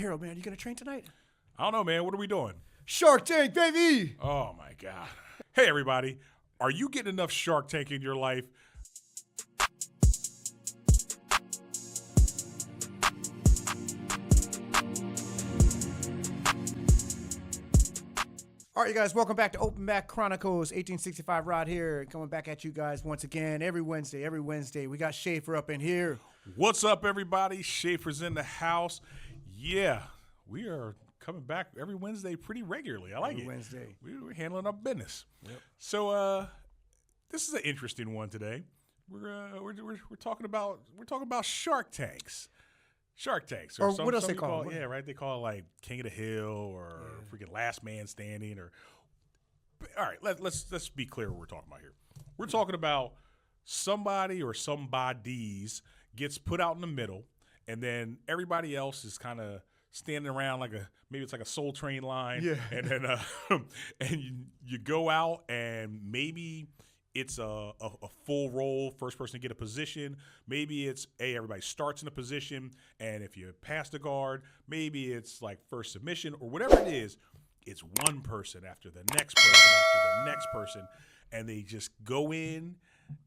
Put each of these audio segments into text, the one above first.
Harold, man, you going to train tonight? I don't know, man. What are we doing? Shark Tank, baby! Oh, my God. Hey, everybody. Are you getting enough Shark Tank in your life? All right, you guys, welcome back to Open Back Chronicles. 1865 Rod here, coming back at you guys once again every Wednesday. We got Schaefer up in here. What's up, everybody? Schaefer's in the house. Yeah, we are coming back every Wednesday pretty regularly. I like it. Wednesday. We're handling our business. Yep. So this is an interesting one today. We're talking about Shark Tanks. Shark Tanks. Or what else they call it? Yeah, right. They call it like King of the Hill or freaking Last Man Standing. All right, let's be clear what we're talking about here. We're talking about somebody or somebodies gets put out in the middle, and then everybody else is kind of standing around like maybe it's like a Soul Train line. Yeah. And then and you go out and maybe it's a full roll, first person to get a position. Maybe it's, everybody starts in a position, and if you pass the guard, maybe it's like first submission or whatever it is. It's one person after the next person after the next person, and they just go in,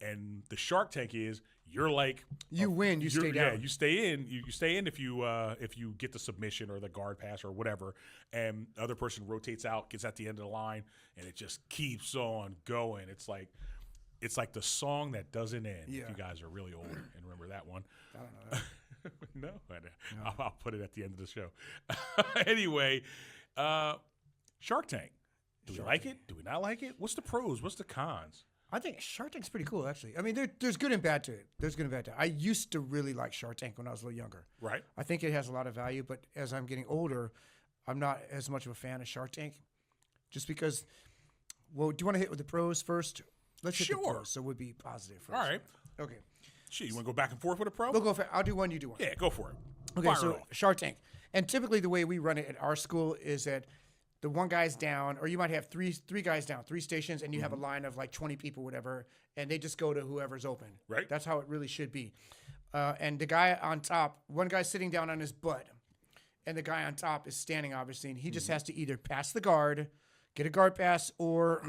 and the Shark Tank is, you're like you win, you stay down. Yeah, you stay in. You stay in if you get the submission or the guard pass or whatever, and the other person rotates out, gets at the end of the line, and it just keeps on going. It's like the song that doesn't end. Yeah. If you guys are really old and remember that one. I don't know. No. I'll put it at the end of the show. Anyway, Shark Tank. Do we like it? Do we not like it? What's the pros? What's the cons? I think Shark Tank's pretty cool, actually. I mean, there's good and bad to it. I used to really like Shark Tank when I was a little younger. Right. I think it has a lot of value, but as I'm getting older, I'm not as much of a fan of Shark Tank. Just because, well, do you want to hit with the pros first? Let's hit the pros, so we'll be positive first. All right. Okay. Shit, you want to go back and forth with a pro? We'll go for, I'll do one, you do one. Yeah, go for it. Okay, Fire so it off. Shark Tank. And typically the way we run it at our school is that the one guy's down, or you might have three guys down, 3 stations, and you have a line of like 20 people, whatever, and they just go to whoever's open. Right. That's how it really should be. And the guy on top, one guy's sitting down on his butt, and the guy on top is standing, obviously, and he just has to either pass the guard, get a guard pass, or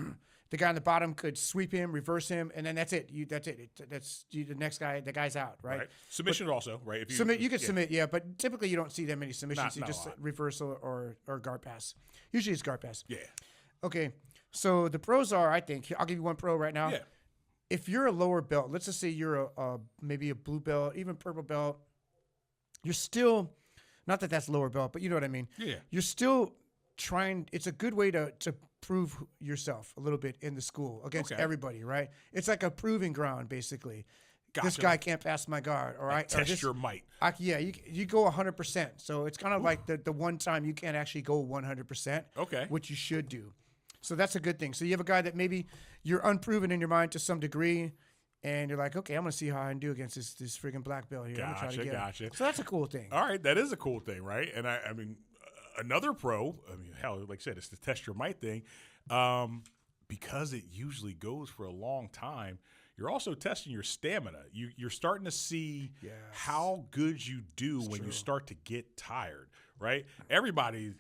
the guy on the bottom could sweep him, reverse him, and then that's it. The next guy, the guy's out, right? Submission also, right? If You could submit, yeah, but typically you don't see that many submissions. Not You just a lot. reversal or guard pass. Usually it's guard pass. Yeah. Okay, so the pros are, I think, I'll give you one pro right now. Yeah. If you're a lower belt, let's just say you're maybe a blue belt, even purple belt, you're still, not that that's lower belt, but you know what I mean. Yeah. You're still trying, it's a good way to prove yourself a little bit in the school against everybody, right? It's like a proving ground, basically. Gotcha. This guy can't pass my guard, all right? Test your might. You go 100%. So it's kind of like the one time you can't actually go 100%. Okay. Which you should do. So that's a good thing. So you have a guy that maybe you're unproven in your mind to some degree, and you're like, okay, I'm going to see how I can do against this freaking black belt here. I'm gonna try to get him. So that's a cool thing. All right, that is a cool thing, right? And I mean, another pro, hell, like I said, it's the test your might thing. Because it usually goes for a long time, you're also testing your stamina. You're starting to see how good you do when you start to get tired, right? Everybody's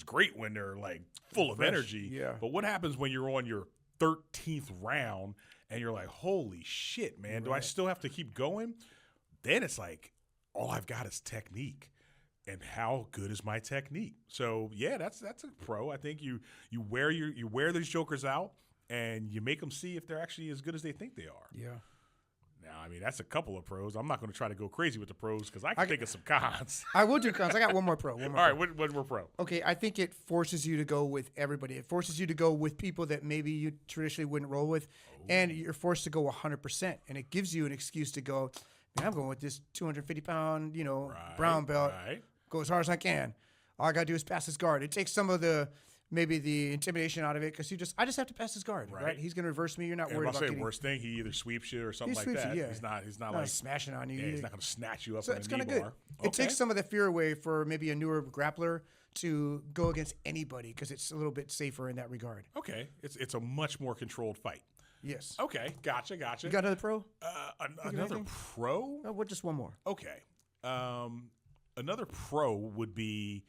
great when they're like full of energy. Yeah. But what happens when you're on your 13th round and you're like, holy shit, man, do I still have to keep going? Then it's like, all I've got is technique. And how good is my technique? So yeah, that's a pro. I think you wear these jokers out and you make them see if they're actually as good as they think they are. Yeah. Now, I mean, that's a couple of pros. I'm not going to try to go crazy with the pros because I can think of some cons. I will do cons. I got one more pro. All right, one more pro. Okay, I think it forces you to go with everybody. It forces you to go with people that maybe you traditionally wouldn't roll with, and you're forced to go 100%. And it gives you an excuse to go, man, I'm going with this 250-pound, brown belt. Right. Go as hard as I can. All I got to do is pass his guard. It takes some of the intimidation out of it because I just have to pass his guard, right? He's going to reverse me. You're not worried about getting. Worst thing, he either sweeps you or something like sweeps that. you, yeah. He's not like smashing on you. Yeah, he's not going to snatch you up So in it's a kind knee of good. bar. It takes some of the fear away for maybe a newer grappler to go against anybody because it's a little bit safer in that regard. Okay, it's a much more controlled fight. Yes. Okay, gotcha. You got another pro? Another pro? Just one more. Okay. another pro would be,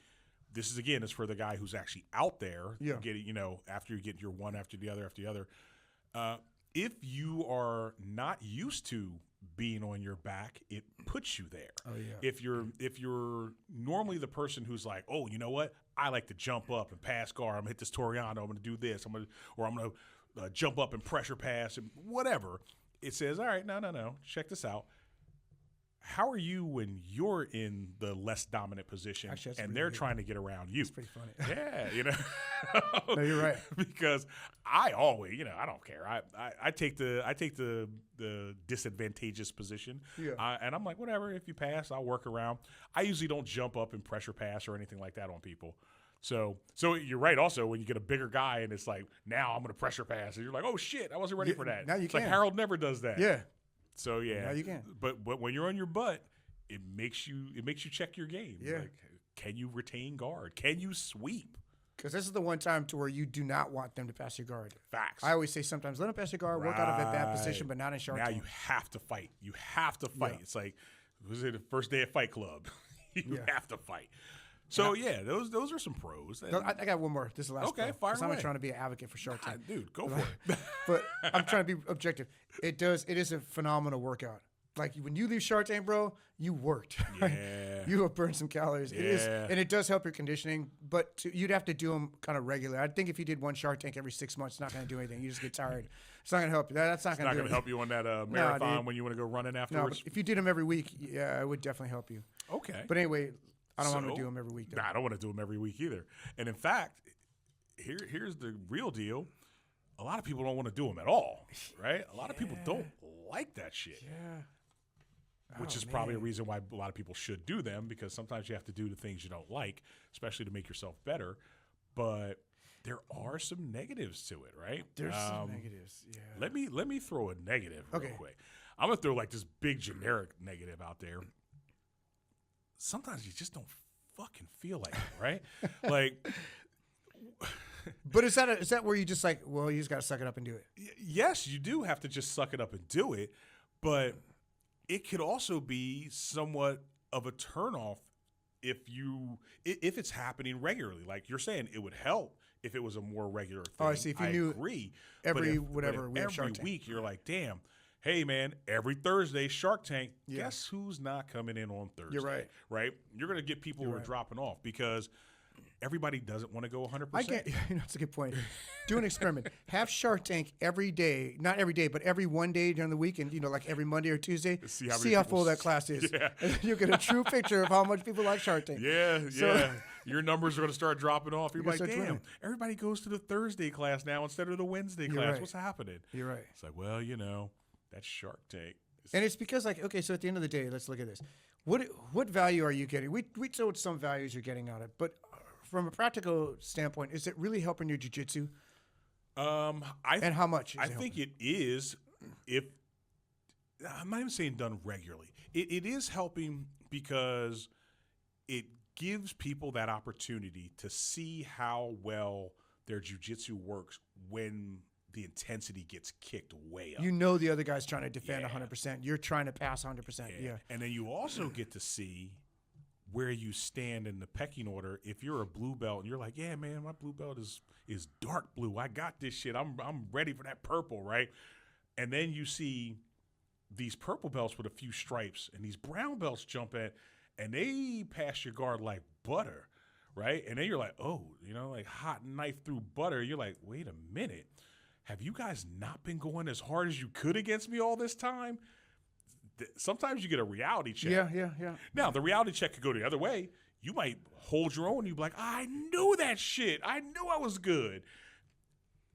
this is again, is for the guy who's actually out there getting, after you get your one after the other after the other. If you are not used to being on your back, it puts you there. Oh yeah. If you're normally the person who's like, oh, you know what? I like to jump up and pass guard. I'm gonna hit this Toriano. I'm gonna do this. I'm gonna jump up and pressure pass and whatever. It says, all right, no. Check this out. How are you when you're in the less dominant position and they're trying to get around you? It's pretty funny. Yeah, No, you're right. Because I always, I don't care. I take the disadvantageous position. Yeah. And I'm like, whatever. If you pass, I'll work around. I usually don't jump up and pressure pass or anything like that on people. So you're right. Also, when you get a bigger guy and it's like, now I'm going to pressure pass, and you're like, oh shit, I wasn't ready for that. Now you can. Like Harold never does that. Yeah. So yeah, now you can. But when you're on your butt, it makes you check your game. Yeah. Like, can you retain guard? Can you sweep? Because this is the one time to where you do not want them to pass your guard. Facts. I always say sometimes let them pass your guard, work out of a bad position, but not in Shark Now Tank. you have to fight. You have to fight. Yeah. It's like, was it the first day at Fight Club? You Yeah. have to fight. So yeah, those are some pros. And, I got one more. This is the last. Okay, pro, fire 'cause I'm away. not trying to be an advocate for Shark Tank, dude, go for it. but I'm trying to be objective. It is a phenomenal workout. Like when you leave Shark Tank, bro, you worked. Right? Yeah. You have burned some calories. It is, Yeah. and it does help your conditioning. But you'd have to do them kind of regular. I think if you did one Shark Tank every 6 months, it's not going to do anything. You just get tired. It's not going to help you. That's not It's going not to going to help you on that marathon dude. when you want to go running No, afterwards. but if you did them every week, yeah, it would definitely help you. Okay. But anyway, I don't want to So- do them every week. Though. Nah, I don't want to do them every week either. And in fact, here's the real deal. A lot of people don't want to do them at all, right? A lot of people don't like that shit. Yeah. Which is probably a reason why a lot of people should do them, because sometimes you have to do the things you don't like, especially to make yourself better. But there are some negatives to it, right? There's some negatives. Yeah. Let me throw a negative real Okay. quick. I'm gonna throw like this big generic negative out there. Sometimes you just don't fucking feel like it, right? Like, But is that where you just like, well, you just got to suck it up and do it? yes, you do have to just suck it up and do it, but it could also be somewhat of a turnoff if it's happening regularly. Like you're saying, it would help if it was a more regular thing. Oh, I see. If you knew agree. every But whatever we have Shark every Tank. week you're like, damn, hey man, every Thursday Shark Tank. Yeah. Guess who's not coming in on Thursday? You're right. Right? You're gonna get people who are dropping off because everybody doesn't want to go 100%. I get. That's a good point. Do an experiment. Have Shark Tank every day, not every day, but every one day during the week, and like every Monday or Tuesday. See how many See how people full that class is. Yeah. And then you get a true picture of how much people like Shark Tank. Yeah, So- yeah. Your numbers are going to start dropping off. You're gonna like, start damn, dwindling. everybody goes to the Thursday class now instead of the Wednesday You're class. right. What's happening? You're right. It's like, well, that's Shark Tank. And it's because okay, so at the end of the day, let's look at this. What value are you getting? We told some values you're getting out of it, but from a practical standpoint, is it really helping your jiu-jitsu? And how much? I think it is if I'm not even saying done regularly. It is helping because it gives people that opportunity to see how well their jiu-jitsu works when the intensity gets kicked way up. You know the other guy's trying to defend Yeah. 100%. You're trying to pass 100%. Yeah. And then you also get to see where you stand in the pecking order. If you're a blue belt and you're like, yeah, man, my blue belt is dark blue. I got this shit. I'm ready for that purple, right? And then you see these purple belts with a few stripes and these brown belts jump in and they pass your guard like butter, right? And then you're like, oh, like hot knife through butter. You're like, wait a minute. Have you guys not been going as hard as you could against me all this time? Sometimes you get a reality check. Yeah. Now, the reality check could go the other way. You might hold your own and you'd be like, I knew that shit. I knew I was good.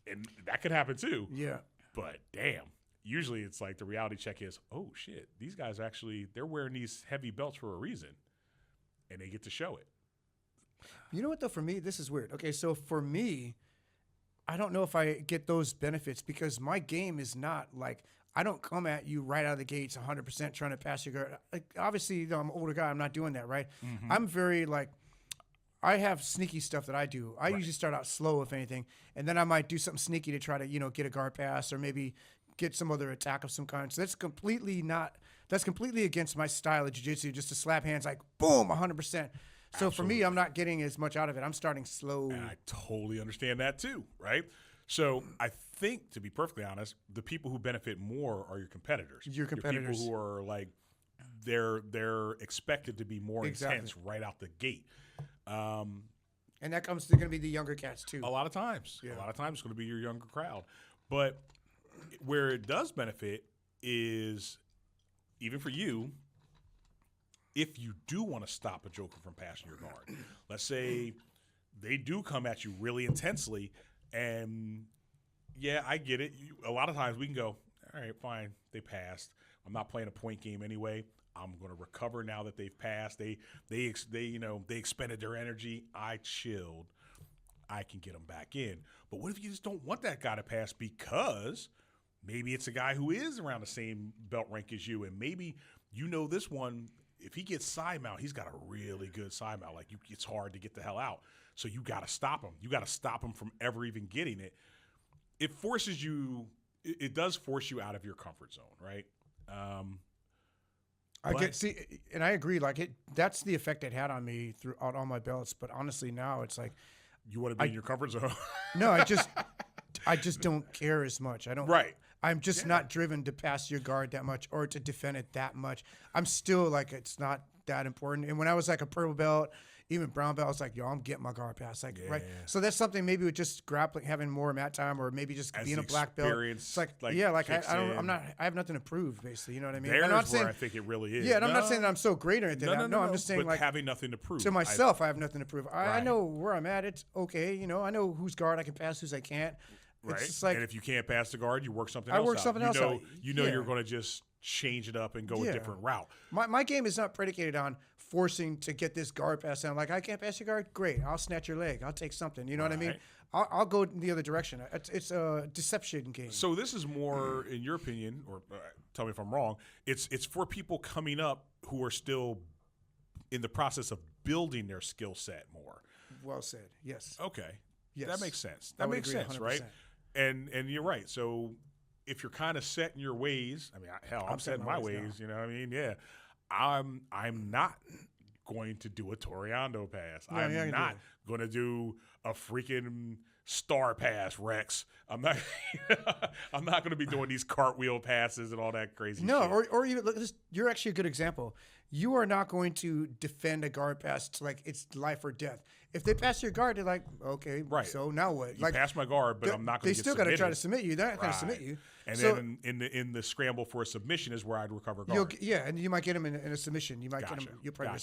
And that could happen too. Yeah. But damn, usually it's like the reality check is, oh shit, these guys they're wearing these heavy belts for a reason. And they get to show it. You know what, though? For me, this is weird. Okay, so for me, I don't know if I get those benefits because my game is not like I don't come at you right out of the gates 100% trying to pass your guard. Like, obviously, I'm an older guy. I'm not doing that, right? Mm-hmm. I'm very I have sneaky stuff that I do. I usually start out slow, if anything, and then I might do something sneaky to try to, get a guard pass or maybe get some other attack of some kind. So that's That's completely against my style of jiu-jitsu, just to slap hands like boom, 100%. So for me, I'm not getting as much out of it. I'm starting slow. And I totally understand that too, right? So I think, to be perfectly honest, the people who benefit more are your competitors. Your competitors. People who are like, they're expected to be more intense right out the gate. And that comes to going to be the younger cats too. A lot of times. Yeah. A lot of times it's going to be your younger crowd. But where it does benefit is, even for you, if you do want to stop a joker from passing your guard. Let's say they do come at you really intensely, and yeah, I get it. A lot of times we can go, all right, fine, they passed. I'm not playing a point game anyway. I'm going to recover now that they've passed. They expended their energy. I chilled. I can get them back in. But what if you just don't want that guy to pass because maybe it's a guy who is around the same belt rank as you, and maybe you know this one, if he gets side mount, he's got a really good side mount. Like, it's hard to get the hell out. So you got to stop him. You got to stop him from ever even getting it. It forces you. It does force you out of your comfort zone, right? And I agree. Like that's the effect it had on me throughout all my belts. But honestly, now it's like you want to be in your comfort zone. No, I just don't care as much. I don't. Right. I'm just not driven to pass your guard that much or to defend it that much. I'm still like, it's not that important. And when I was like a purple belt, even brown belt, I was like, yo, I'm getting my guard pass. Like, right. So that's something maybe with just grappling, having more mat time, or maybe just being a black belt. It's like yeah, like I have nothing to prove, basically. You know what I mean? There's I'm not where saying, I think it really is. Yeah, and I'm not saying that I'm so great or anything. No, I'm just saying, but like, having nothing to prove. To myself, I have nothing to prove. I Right. know where I'm at. It's okay. You know, I know whose guard I can pass, whose I can't. Right. It's just like, and if you can't pass the guard, you work something else out. I work something else out. You know Yeah. you're going to just change it up and go a different route. My game is not predicated on forcing to get this guard pass down. Like, I can't pass your guard? Great. I'll snatch your leg. I'll take something. You know what I mean? Right. I'll go in the other direction. It's a deception game. So this is more, in your opinion, or tell me if I'm wrong, it's for people coming up who are still in the process of building their skill set more. Well said. Yes. Okay. Yes. That makes sense. That makes sense, 100%. Right? And you're right. So if you're kind of set in your ways, I mean, hell, I'm set in my ways. You know what I mean? Yeah. I'm not going to do a Toriando pass. No, I'm not going to do a freaking star pass, Rex. I'm not going to be doing these cartwheel passes and all that crazy shit. No, or you're actually a good example. You are not going to defend a guard pass to like it's life or death. If they pass your guard, they're like, okay, right. So now what? You pass my guard, but I'm not going to get submitted. They still got to try to submit you. They're not going to submit you. And then in the scramble for a submission is where I'd recover guard. And you might get him in a submission. You might get him. You'll probably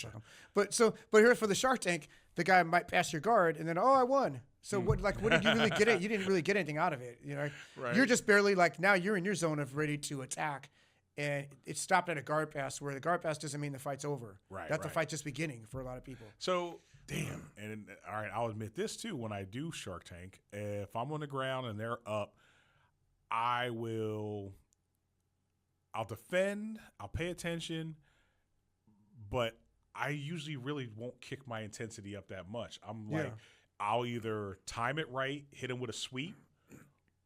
Gotcha. But here for the Shark Tank, the guy might pass your guard, and then I won. So what did you really get? You didn't really get anything out of it. You know, right. You're just barely like now you're in your zone of ready to attack. And it stopped at a guard pass, where the guard pass doesn't mean the fight's over. Right. That's the fight just beginning for a lot of people. So, damn. And all right, I'll admit this too. When I do Shark Tank, if I'm on the ground and they're up, I'll defend, I'll pay attention, but I usually really won't kick my intensity up that much. I'm like, I'll either time it right, hit him with a sweep,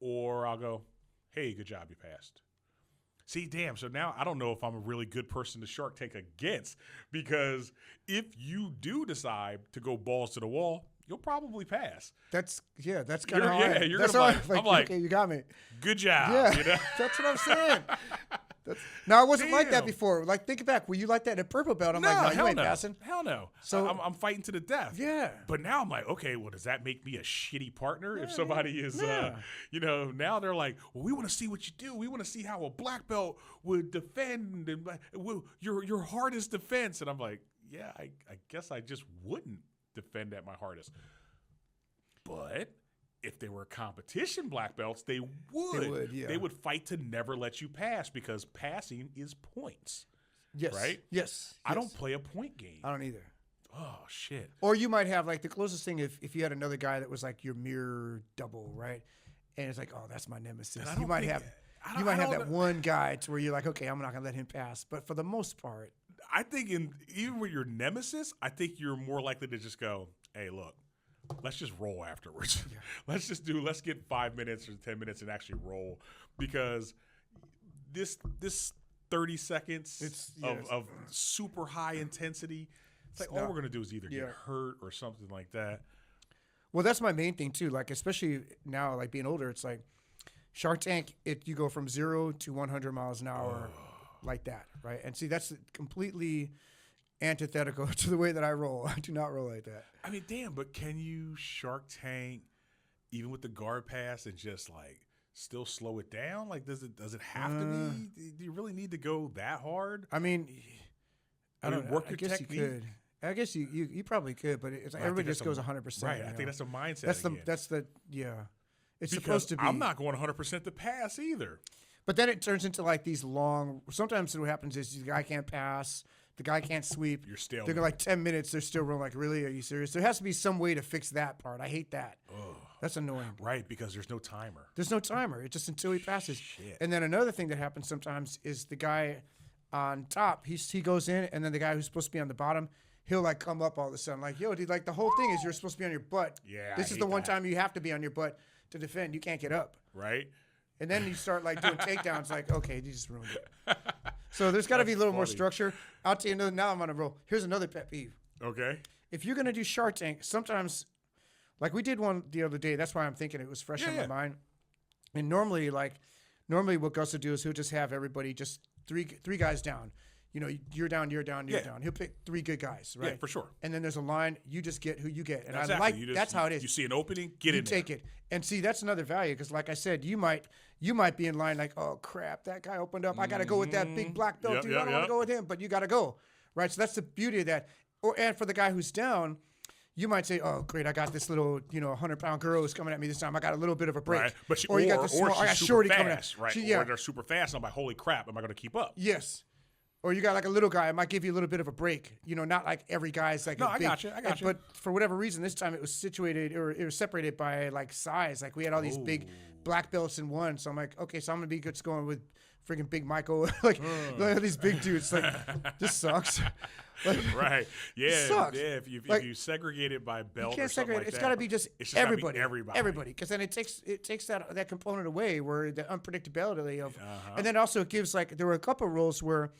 or I'll go, hey, good job, you passed. See, damn, so now I don't know if I'm a really good person to Shark Tank against, because if you do decide to go balls to the wall, you'll probably pass. That's kind of you're gonna I'm like, okay, you got me. Good job. Yeah, you know? That's what I'm saying. No, I wasn't like that before. Like, think back. Were you like that in a purple belt? I'm like, no, you ain't passing. Hell no. So I'm fighting to the death. Yeah. But now I'm like, okay, well, does that make me a shitty partner if somebody is, now they're like, well, we want to see what you do. We want to see how a black belt would defend and your hardest defense. And I'm like, yeah, I guess I just wouldn't defend at my hardest. But if they were competition black belts, they would. They would fight to never let you pass, because passing is points. Yes. Right? Yes. I don't play a point game. I don't either. Oh, shit. Or you might have, like, the closest thing if you had another guy that was like your mirror double, right? And it's like, oh, that's my nemesis. You might have that one guy to where you're like, okay, I'm not going to let him pass. But for the most part, I think even with your nemesis, I think you're more likely to just go, hey, look, let's just roll afterwards. Yeah. Let's get 5 minutes or 10 minutes and actually roll, because this 30 seconds Yes. of super high intensity. It's like all we're going to do is either get hurt or something like that. Well, that's my main thing too. Like, especially now, like being older, it's like Shark Tank. You go from 0 to 100 miles an hour, like that, right? And see, that's completely antithetical to the way that I roll. I do not roll like that. I mean, damn, but can you Shark Tank even with the guard pass and just like still slow it down? Like, does it have to be? Do you really need to go that hard? I mean, I don't work know. your I guess technique? you could. I guess you probably could, but it's like I everybody think just goes that's 100%. Right. you I know? think that's a mindset. That's again. It's Because supposed to be. I'm not going 100% to pass either. But then it turns into like these long. Sometimes what happens is the guy can't pass, the guy can't sweep. You're still. They're like 10 minutes. They're still rolling. Like, really? Are you serious? There has to be some way to fix that part. I hate that. That's annoying. Right, because there's no timer. There's no timer. It's just until he passes. Shit. And then another thing that happens sometimes is the guy on top, he goes in, and then the guy who's supposed to be on the bottom, he'll like come up all of a sudden. Like, yo, dude, like the whole thing is you're supposed to be on your butt. Yeah, This is the one time you have to be on your butt to defend. You can't get up. Right? And then you start like doing takedowns. Like, okay, you just ruined it. So there's got to be a little more structure. I'll tell you, now I'm on a roll. Here's another pet peeve. Okay. If you're going to do Shark Tank, sometimes, like we did one the other day. That's why I'm thinking it was fresh in my mind. And normally what Gus will do is he'll just have everybody just three guys down. You know, you're down, you're down, you're down. He'll pick 3 good guys, right? Yeah, for sure. And then there's a line. You just get who you get. And Exactly. I like that's how it is. You see an opening, get you in take there. it. And see, that's another value because, like I said, you might be in line like, oh crap, that guy opened up. I got to go with that big black belt dude. I don't want to go with him, but you got to go, right? So that's the beauty of that. And for the guy who's down, you might say, oh great, I got this little 100-pound girl who's coming at me this time. I got a little bit of a break. Right. But or you got the small. I got she's shorty super coming at fast, right? She, Or they're super fast. And I'm like, holy crap, am I going to keep up? Yes. Or you got like a little guy. It might give you a little bit of a break. Not like every guy's like. No, I got you. But for whatever reason, this time it was separated by like size. Like we had all these big black belts in one. So I'm like, okay, so I'm gonna be good going with freaking Big Michael. like these big dudes. Like this sucks. Like, right. Yeah. Sucks. Yeah. If you segregate it by belt, you can't or something segregate. like It's that, got to be just everybody. Everybody. Because then it takes that component away where the unpredictability of, and then also it gives like there were a couple of roles where.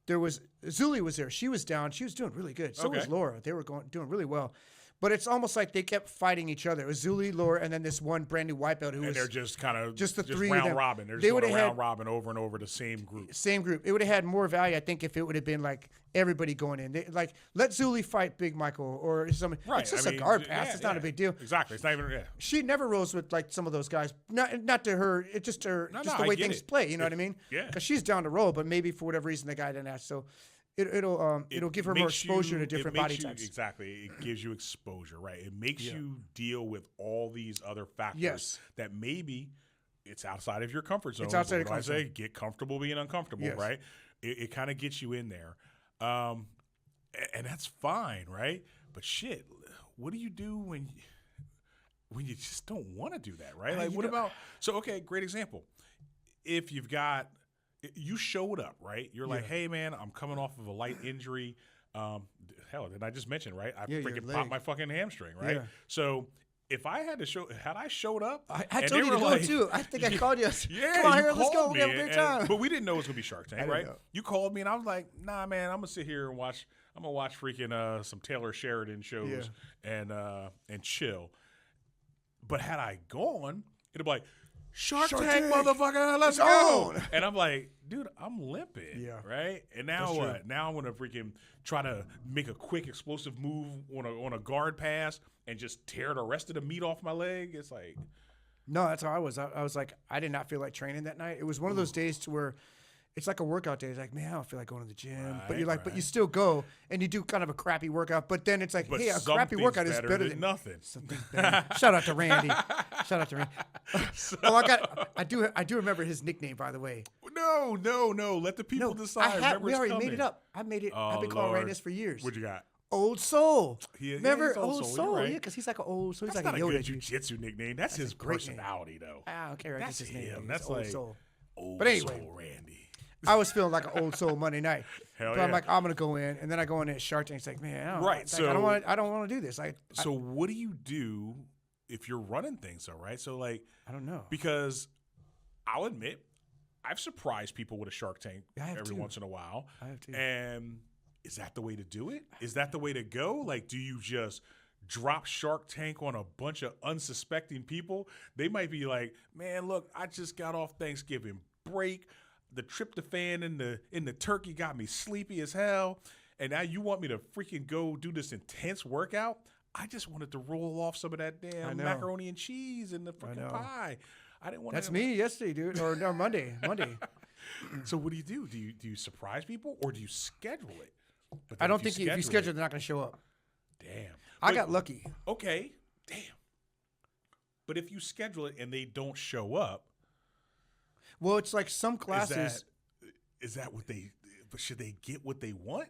Zuli was there. She was down. She was doing really good. So was Laura. They were doing really well. But it's almost like they kept fighting each other. It was Zuli, Laura, and then this one brand new white belt who was they're just kind of just the three of round them. robin. They're They just would've going round had- robin over and over the same group. Same group. It would have had more value, I think, if it would have been like everybody going in. Like let Zuli fight Big Michael or something. Right. It's just I a mean, guard pass. yeah, It's not a big deal. Exactly. It's not even. Yeah. She never rolls with like some of those guys. Not to her. It's just her. No, just no, the way I get things it. play. You know what I mean? Yeah. Because she's down to roll, but maybe for whatever reason the guy didn't ask. So. It'll give her more makes exposure you- to different it makes body you- types. Exactly. It gives you exposure, right? It makes you deal with all these other factors Yes. that maybe it's outside of your comfort zone. It's outside But your what comfort I say, get comfortable being uncomfortable, Yes. right? It kind of gets you in there. And that's fine, right? But shit, what do you do when you just don't want to do that, right? Like, what about – so, okay, great example. If you've got – you showed up, right? You're like, hey, man, I'm coming off of a light injury. Hell, did I just mention, right? I your freaking leg. popped my fucking hamstring, right? Yeah. So if I had I showed up, I and told they you to were go like- too. I think I called you. Yeah, Come on you here, let's go. called We have a me, great and- time. But we didn't know it was gonna be Shark Tank, didn't right? know. You called me, and I was like, nah, man, I'm gonna sit here and watch. I'm gonna watch freaking some Taylor Sheridan shows and chill. But had I gone, it'd be like, Shark Tank, Tank. motherfucker, let's It's go. on. And I'm like, dude, I'm limping. Yeah. Right? And now That's what? true. Now I'm gonna freaking try to make a quick explosive move on a guard pass and just tear the rest of the meat off my leg. It's like, No, that's how I was. I was like, I did not feel like training that night. It was one of those days to where it's like a workout day. It's like, man, I don't feel like going to the gym. But you're like, but you still go and you do kind of a crappy workout. But then it's like, but hey, a crappy something's workout is better than nothing. something's better. Shout out to Randy. Shout out to Randy. I do remember his nickname, by the way. No. Let the people decide. Remember, we it's already coming. made it up. I made it. Oh, I've been calling Lord. Randy this for years. What you got? Old Soul. Remember he's Old Soul? You're right. Yeah, because he's like an old soul. He's That's like not a a Yoda good dude. jiu-jitsu nickname. That's his a great name. personality, though. I don't care. That's That's his name. him. He's That's Old like Soul. Old But anyway. Soul Randy. I was feeling like an old soul Monday night. Hell but I'm yeah. like, I'm gonna go in, and then I go in at Shark Tank. It's like, man, I don't, Right, like, so- I don't want to do this. So what do you do if you're running things, though, right? So, like, I don't know. because I'll admit, I've surprised people with a Shark Tank I have every too. once in a while. I have too. And is that the way to do it? Is that the way to go? Like, do you just drop Shark Tank on a bunch of unsuspecting people? They might be like, man, look, I just got off Thanksgiving break. The tryptophan in the turkey got me sleepy as hell. And now you want me to freaking go do this intense workout? I just wanted to roll off some of that damn macaroni and cheese and the freaking pie. I didn't want. That's me yesterday, dude, or no, Monday. So what do you do? Do you surprise people or do you schedule it? But I don't think if you schedule, they're not going to show up. Damn. I got lucky. Okay. Damn. But if you schedule it and they don't show up, well, it's like some classes. Is that what they? But should they get what they want?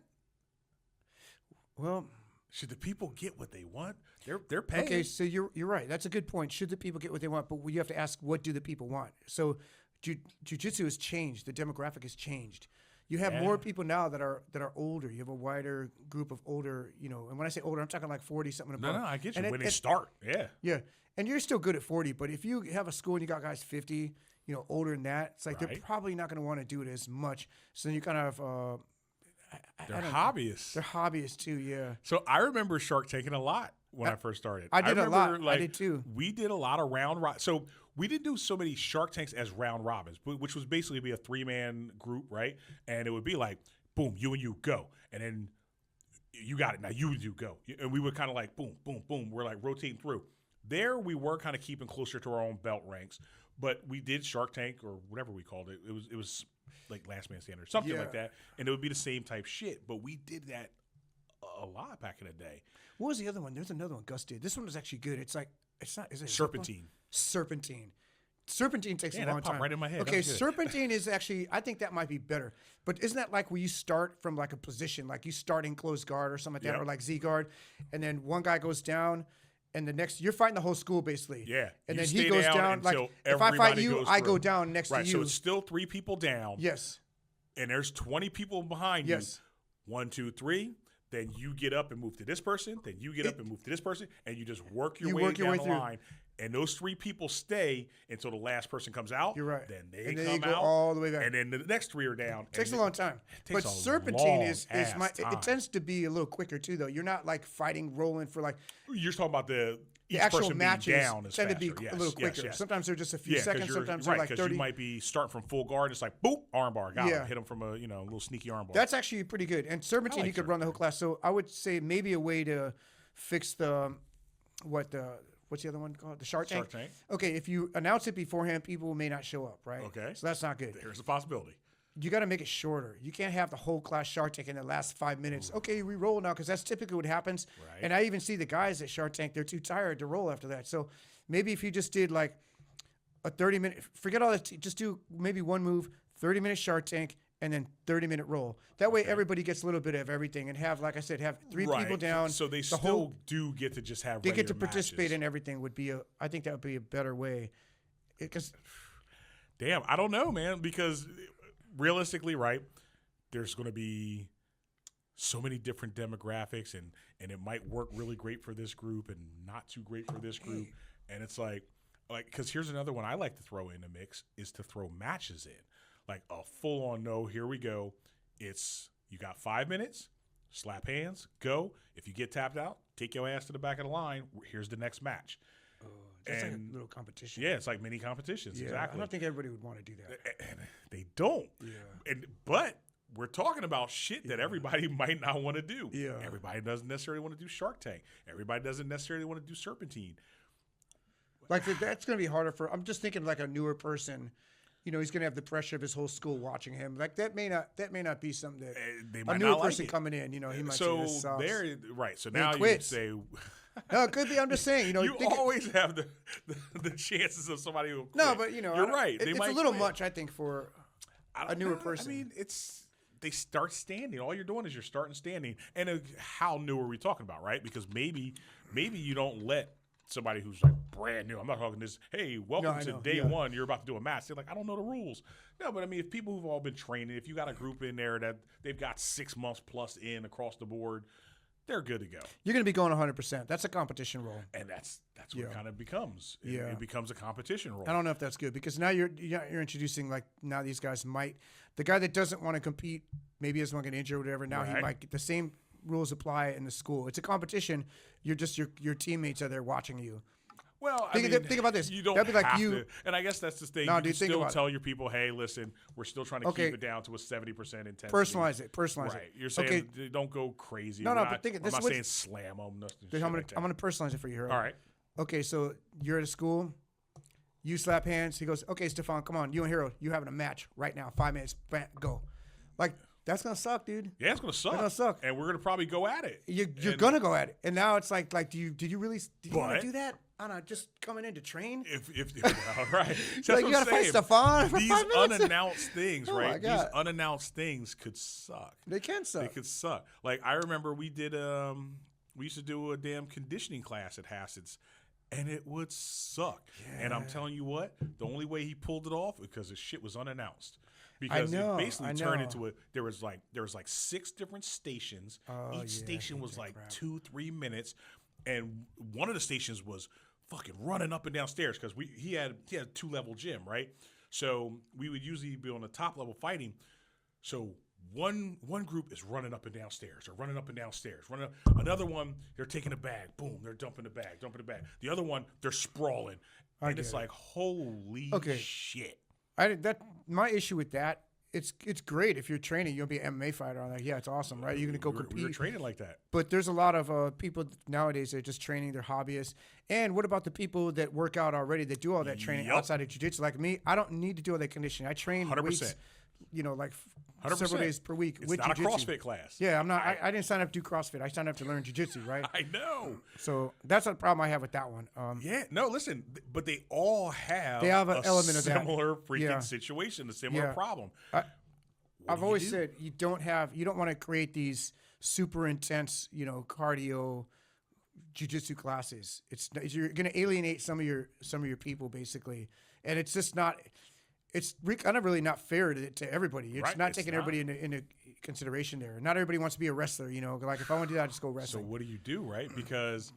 Well, should the people get what they want? They're paying. Okay, so you're right. That's a good point. Should the people get what they want? But you have to ask, what do the people want? So, jiu-jitsu has changed. The demographic has changed. You have more people now that are older. You have a wider group of older, and when I say older, I'm talking like 40 something above. No, I get you. When they start, yeah. And you're still good at 40, but if you have a school and you got guys 50, older than that, it's like they're probably not going to want to do it as much. So then you kind of they're hobbyists. They're hobbyists too, yeah. So I remember Shark Tanking a lot when I first started. I did a lot. I did too. We did a lot of round. So we didn't do so many Shark Tanks as round robins, which was basically be a 3-man group, right? And it would be like, boom, you and you go, and then you got it. Now you go, and we would kind of like boom, boom, boom. We're like rotating through. There we were kind of keeping closer to our own belt ranks, but we did Shark Tank or whatever we called it. It was like Last Man Standing or something like that, and it would be the same type shit. But we did that a lot back in the day. What was the other one? There's another one Gus did. This one was actually good. It's not. Is it Serpentine? Serpentine takes a long time. Right in my head. Okay, Serpentine is actually. I think that might be better. But isn't that like where you start from like a position, like you start in closed guard or something like that, or like Z guard, and then one guy goes down. And the next, you're fighting the whole school basically. Yeah. And then he goes down. Like, if I fight you, I go down next to you. Right. So it's still 3 people down. Yes. And there's 20 people behind you. 1, 2, 3. Then you get up and move to this person. Then you get up and move to this person. And you just work your way down the line. And those 3 people stay until the last person comes out. You're right. Then they then come go out all the way back. And then the next 3 are down. It takes a long time. But Serpentine is my. It tends to be a little quicker too, though. You're not like fighting, rolling for like. You're talking about the actual matches down tend to be a little quicker. Yes. Sometimes they're just a few seconds. Sometimes they're like 30. Because you might be starting from full guard. It's like boop, armbar, got him. Hit him from a little sneaky armbar. That's actually pretty good. And Serpentine, you could run the whole class. So I would say maybe a way to fix what's the other one called? The Shark Tank? Okay, if you announce it beforehand, people may not show up, right? Okay. So that's not good. There's a possibility. You got to make it shorter. You can't have the whole class Shark Tank in the last 5 minutes. Ooh. Okay, we roll now because that's typically what happens. Right. And I even see the guys at Shark Tank, they're too tired to roll after that. So maybe if you just did like a 30-minute, forget all that, just do maybe one move, 30-minute Shark Tank, and then 30-minute roll. That way everybody gets a little bit of everything and have, like I said, have 3 people down. So they still do get to just have they get to participate matches. In everything I think that would be a better way. Damn, I don't know, man, because realistically, right, there's going to be so many different demographics and it might work really great for this group and not too great for this group. And it's like because here's another one I like to throw in the mix is to throw matches in. Like a full-on here we go. It's you got 5 minutes, slap hands, go. If you get tapped out, take your ass to the back of the line. Here's the next match. That's like a little competition. Yeah, it's like mini competitions. Yeah, exactly. I don't think everybody would want to do that. And they don't. Yeah. But we're talking about shit that everybody might not want to do. Yeah. Everybody doesn't necessarily want to do Shark Tank. Everybody doesn't necessarily want to do Serpentine. Like that's going to be harder I'm just thinking like a newer person. He's going to have the pressure of his whole school watching him. Like that may not be something that they might a newer not person like coming in. He might so say this sucks. Right. So now you say. No, it could be. I'm just saying. You always have the chances of somebody who will quit. No, but you're right. It's a little much, I think, for a newer person. I mean, they start standing. All you're doing is you're starting standing. And how new are we talking about, right? Because maybe you don't let somebody who's like brand new. I'm not talking this. Hey, welcome to day one. You're about to do a match. They're like, I don't know the rules. No, but I mean, if people who've all been training, if you got a group in there that they've got 6 months plus in across the board. they're good to go. You're going to be going 100%. That's a competition role. And that's what it kind of becomes. It becomes a competition role. I don't know if that's good because now you're introducing like now these guys might the guy that doesn't want to compete maybe doesn't want to get injured or whatever. Now he might get the same rules apply in the school. It's a competition. You're just your teammates are there watching you. Well, think about this. You don't That'd be like have you, to, and I guess that's the thing. No, You dude, can think still about tell your people, hey, listen, we're still trying to keep it down to a 70% intensity. Personalize it. Right. You're saying don't go crazy. No, but think I'm not saying slam them. I'm gonna personalize it for you here. All right. Okay, so you're at a school. You slap hands. He goes, okay, Stefan, come on. You and Hero, you having a match right now. 5 minutes. Bam, go. Like, that's going to suck, dude. Yeah, it's going to suck. It's going to suck. And we're going to probably go at it. You're going to go at it. And now it's like, did you really want to do that? I don't know, just coming in to train? If right. That's like, you got to fight Stefan for These 5 minutes? unannounced things, Oh, right? my God. These unannounced things could suck. They can suck. They could suck. Like, I remember we used to do a damn conditioning class at Hassett's. And it would suck. Yeah. And I'm telling you what, the only way he pulled it off because his shit was unannounced. Because it basically turned into there was like 6 different stations. Each station was like 2-3 minutes. And one of the stations was fucking running up and down stairs because he had a 2-level gym, right? So we would usually be on the top level fighting. So one group is running up and down stairs. They're running up and down stairs. Another one, they're taking a bag. Boom, they're dumping the bag. The other one, they're sprawling. And it's like, holy shit. My issue with that, it's great if you're training. You'll be an MMA fighter on that. Yeah, it's awesome, right? You're going to go compete. We were training like that. But there's a lot of people nowadays that are just training. They're hobbyists. And what about the people that work out already that do all that training outside of jiu-jitsu? Like me, I don't need to do all that conditioning. I train 100%. Weights, like 100%. several days per week. It's with not jiu-jitsu. a CrossFit class. Yeah, I'm not. I didn't sign up to do CrossFit. I signed up to learn jiu-jitsu, right? I know. So that's the problem I have with that one. Listen, but they all have an element of that. Similar freaking situation, a similar problem. I've always said you don't want to create these super intense, cardio jiu-jitsu classes. You're going to alienate some of your people basically, and it's just not. It's kind of really not fair to everybody. It's not taking everybody into consideration there. Not everybody wants to be a wrestler. Like if I want to do that, I just go wrestling. So what do you do, right? Because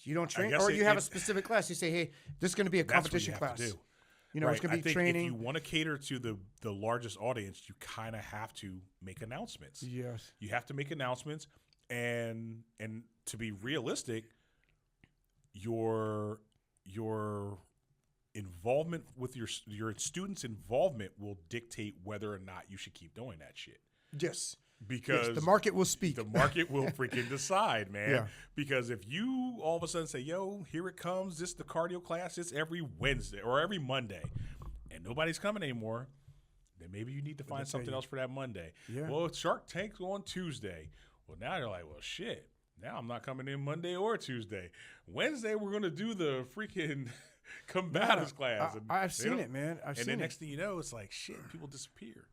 you don't train, or you have a specific class. You say, hey, this is going to be a competition class. To do. It's going to be training. If you want to cater to the largest audience, you kind of have to make announcements. Yes. You have to make announcements, and to be realistic, your involvement with your students' involvement will dictate whether or not you should keep doing that shit. Yes. Because the market will speak. The market will freaking decide, man. Yeah. Because if you all of a sudden say, yo, here it comes, this is the cardio class, it's every Wednesday or every Monday, and nobody's coming anymore, then maybe you need to find something else for that Monday. Yeah. Well, Shark Tank's on Tuesday. Well, now you're like, well, shit. Now I'm not coming in Monday or Tuesday. Wednesday, we're going to do the freaking combatives class. I've seen it, man. And then next thing you know, it's like, shit, people disappear.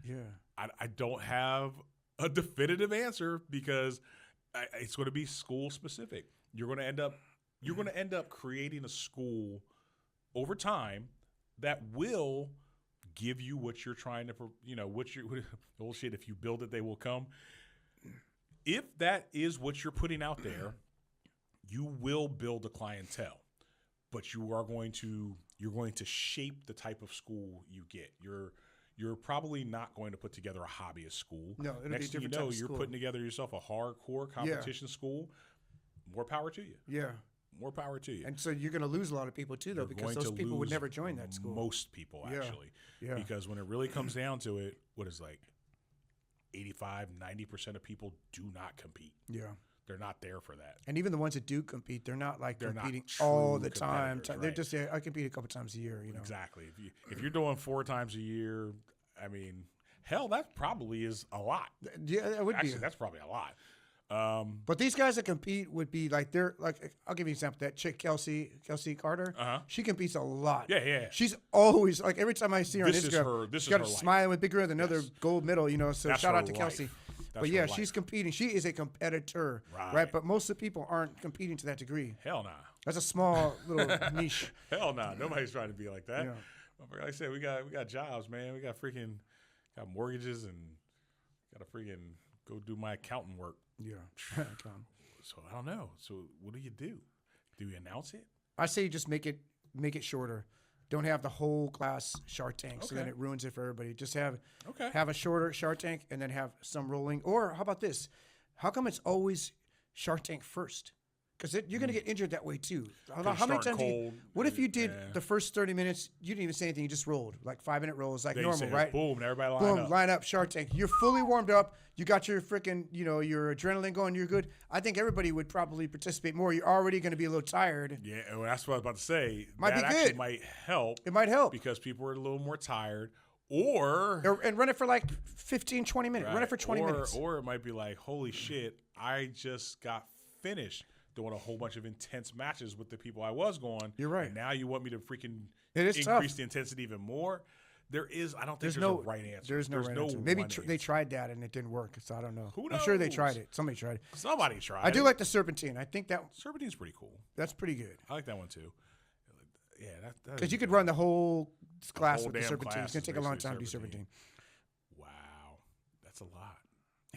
Yeah. I don't have a definitive answer because it's going to be school specific. You're going to end up creating a school over time that will give you what you're trying to, bullshit. If you build it, they will come. If that is what you're putting out there, you will build a clientele, but you're going to shape the type of school you get. You're probably not going to put together a hobbyist school. No, it'll Next be a different thing you know, type of you're school. putting together yourself a hardcore competition school. More power to you. Yeah. More power to you. And so you're going to lose a lot of people too, though, because those people would never join that school. Most people, actually. Yeah. Because when it really comes down to it, what is like 85, 90% of people do not compete. Yeah. They're not there for that. And even the ones that do compete, they're not competing not all the time. Right. They're just I compete a couple times a year, Exactly. If you're doing 4 times a year, I mean, hell, that probably is a lot. Yeah, it would Actually, be. that's probably a lot. But these guys that compete would be like I'll give you an example. That chick Kelsey Carter, she competes a lot. Yeah. She's always like every time I see her on Instagram, she's got a smile with big grin, another gold medal. So That's shout her out to life. Kelsey. That's but yeah, her life. she's competing. She is a competitor, right? But most of the people aren't competing to that degree. Hell nah. That's a small little niche. Hell nah. Nobody's trying to be like that. Yeah. Like I said, we got jobs, man. We got mortgages and got to freaking go do my accounting work. Yeah. So I don't know. So what do? Do you announce it? I say just make it shorter. Don't have the whole class Shark Tank, so then it ruins it for everybody. Just have a shorter Shark Tank and then have some rolling. Or how about this? How come it's always Shark Tank first? Because you're going to get injured that way too. How many times? What if you did the first 30 minutes? You didn't even say anything. You just rolled like 5-minute rolls, like normal, right? Boom, and everybody line up. Shark Tank. You're fully warmed up. You got your freaking, your adrenaline going. You're good. I think everybody would probably participate more. You're already going to be a little tired. Yeah, well, that's what I was about to say. Might be actually good. Might help. It might help because people are a little more tired. And run it for like 15, 20 minutes. Right. Run it for 20 minutes. Or it might be like, holy shit, I just got finished doing a whole bunch of intense matches with the people I was going. You're right. And now you want me to freaking increase the intensity even more? I don't think there's no right answer. There's no right answer. Maybe they tried that and it didn't work, so I don't know. Who knows? I'm sure they tried it. Somebody tried it. Somebody tried it. I do like the Serpentine. I think that Serpentine's pretty cool. That's pretty good. I like that one too. Yeah, because you could run the whole class with the Serpentine. It's going to take a long time to do Serpentine. Wow. That's a lot.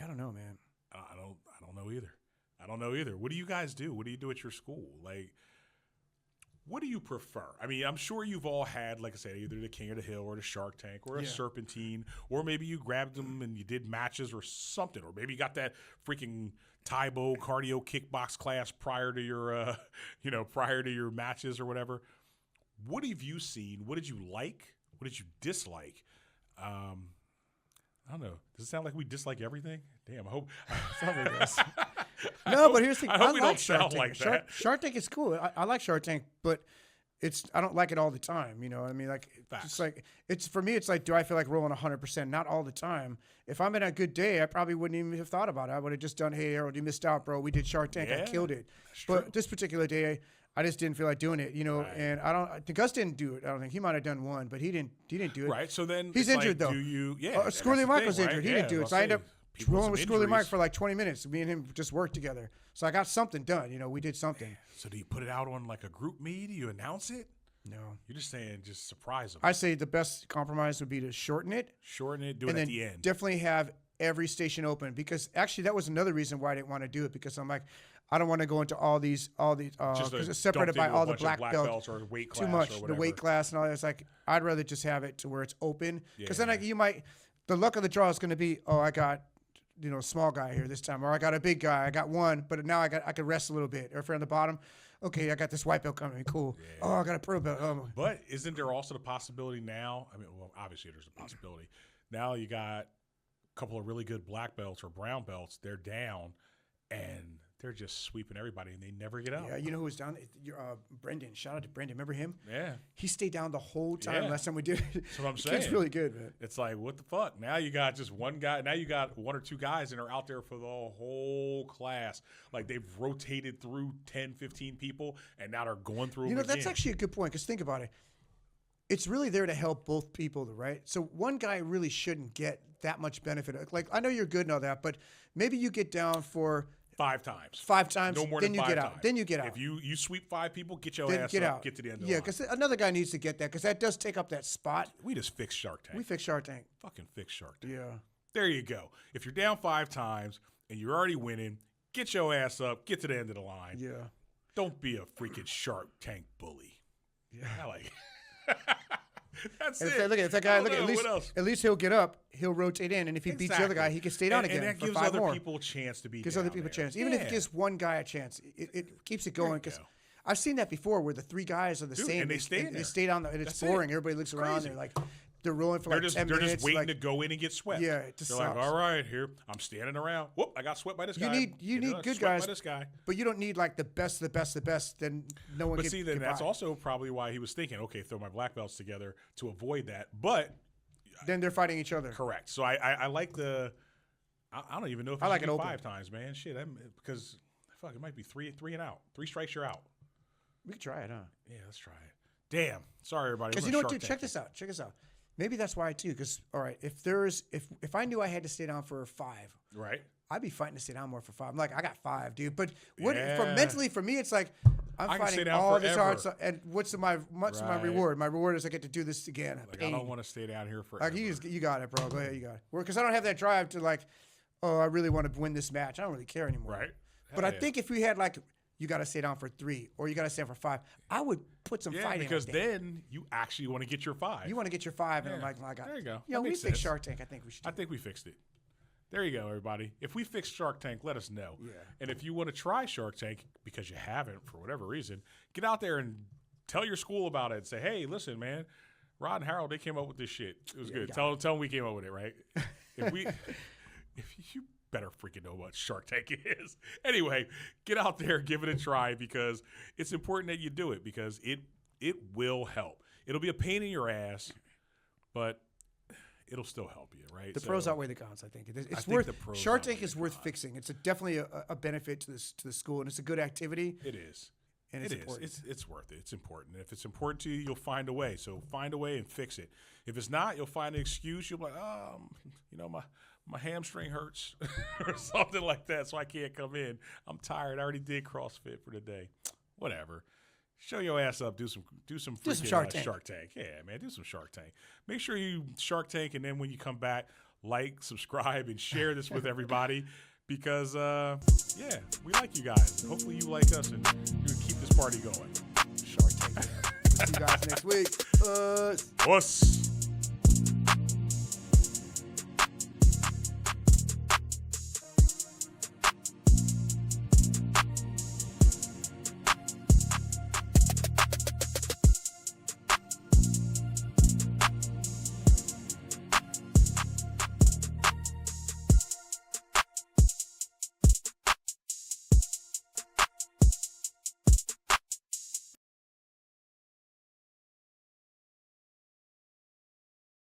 I don't know, man. I don't know either. What do you guys do? What do you do at your school? Like, what do you prefer? I mean, I'm sure you've all had, like I said, either the King of the Hill or the Shark Tank or a Serpentine, or maybe you grabbed them and you did matches or something, or maybe you got that freaking Taibo cardio kickbox class prior to your matches or whatever. What have you seen? What did you like? What did you dislike? I don't know. Does it sound like we dislike everything? Damn, I hope it sounds like this. No, but here's the thing. I hope we like don't sound like that. Shark Tank is cool. I like Shark Tank, but I don't like it all the time. You know what I mean? Like, for me, it's like, do I feel like rolling 100%? Not all the time. If I'm in a good day, I probably wouldn't even have thought about it. I would have just done, hey, Harold, you missed out, bro. We did Shark Tank. I killed it. But this particular day, I just didn't feel like doing it, and I think Gus didn't do it. I don't think he might have done one, but he didn't do it. Right. So then he's injured though. Squirrely Mike was injured. He didn't do it. So I ended up rolling with Squirrely Mike for like 20 minutes. Me and him just worked together. So I got something done. We did something. So do you put it out on like a group meet? Do you announce it? No. You're just saying just surprise them. I say the best compromise would be to shorten it. Do it at the end. Definitely have every station open, because actually that was another reason why I didn't want to do it, because I'm like, I don't want to go into all these because it's separated by all the black belts or weight class too much, or the weight class and all that. It's like, I'd rather just have it to where it's open, because then the luck of the draw is going to be, I got small guy here this time, or I got a big guy, I got one, but now I could rest a little bit. Or if you're on the bottom, okay, I got this white belt coming, cool. Yeah. Oh, I got a pro belt. Oh. But isn't there also the possibility now? I mean, well, obviously there's a possibility. Now you got a couple of really good black belts or brown belts. They're down, and they're just sweeping everybody, and they never get out. Yeah, you know who was down? Brendan. Shout out to Brendan. Remember him? Yeah. He stayed down the whole time last time we did it. That's what I'm saying. It's really good, man. It's like, what the fuck? Now you got just one guy. Now you got one or two guys, and are out there for the whole class. Like, they've rotated through 10, 15 people, and now they're going through them that's actually a good point, because think about it. It's really there to help both people, right? So one guy really shouldn't get that much benefit. Like, I know you're good and all that, but maybe you get down for 5 times. 5 times. No more then than you 5 get times. out. Then you get out. If you sweep 5 people, get your ass get up, out. get to the end of the line. Yeah, because another guy needs to get that, because that does take up that spot. We just fixed Shark Tank. We fixed Shark Tank. Fucking fixed Shark Tank. Yeah. There you go. If you're down 5 times and you're already winning, get your ass up, get to the end of the line. Yeah. Don't be a freaking Shark Tank bully. Yeah. I like it. That's and it. Look at that guy. At least he'll get up. He'll rotate in, and if he beats the other guy, he can stay down again. And that for gives 5 other more. people a chance to be. Gives other people a chance, even if it gives one guy a chance. It keeps it going, because I've seen that before, where the 3 guys are the same, and they stay in there. They stay down, and it's boring. Everybody looks around. They're like, they're rolling for 10 minutes. They're just waiting to go in and get swept. Yeah, they're like, all right, here I'm standing around. Whoop! I got swept by this guy. You need good guys. By this guy. But you don't need like the best. Then no one. But see, then that's also probably why he was thinking, okay, throw my black belts together to avoid that. But then they're fighting each other. Correct. So I like the. I don't even know if I like it 5 times, man. Shit, because fuck, it might be three and out. 3 strikes, you're out. We could try it, huh? Yeah, let's try it. Damn. Sorry, everybody. Because you know what, dude? Check this out. Maybe that's why too. Because all right, if I knew I had to stay down for 5, right, I'd be fighting to stay down more for 5. I'm like, I got 5, dude. But mentally for me, it's like I'm fighting all this hard stuff. And what's my reward? My reward is I get to do this again. Like, I don't want to stay down here forever. Like, you got it, bro. Go ahead, you got it. Because I don't have that drive to like. oh, I really want to win this match. I don't really care anymore. Right. But Hell I think if we had like, you got to stay down for 3 or you got to stay down for 5, I would put some Yeah, fight because in. Because then you actually want to get your 5. you want to get your 5, and Yeah. I'm like, I got. There you go. You know, That we makes fix sense. Shark Tank. I think we should. I think we fixed it. There you go, everybody. If we fix Shark Tank, let us know. Yeah. And if you want to try Shark Tank because you haven't for whatever reason, get out there and tell your school about it and say, hey, listen, man, Rod and Harold, they came up with this shit. It was good. Tell them we came up with it, right? If you better freaking know what Shark Tank is. Anyway, get out there, give it a try because it's important that you do it because it will help. It'll be a pain in your ass, but it'll still help you, right? The pros outweigh the cons. I think it's think worth. the pros Shark Tank outweigh is the worth cons. fixing. It's definitely a benefit to the school, and it's a good activity. It is. And it's important. It's worth it. It's important. And if it's important to you, you'll find a way. So find a way and fix it. If it's not, you'll find an excuse. You'll be like, my hamstring hurts or something like that, so I can't come in. I'm tired. I already did CrossFit for the day. Whatever. Show your ass up. Do some freaking Shark Tank. Shark Tank. Yeah, man. Do some Shark Tank. Make sure you Shark Tank, and then when you come back, like, subscribe, and share this with everybody. Because, we like you guys. Hopefully you like us, and you keep this party going. Shark Tank. See you guys next week. Us.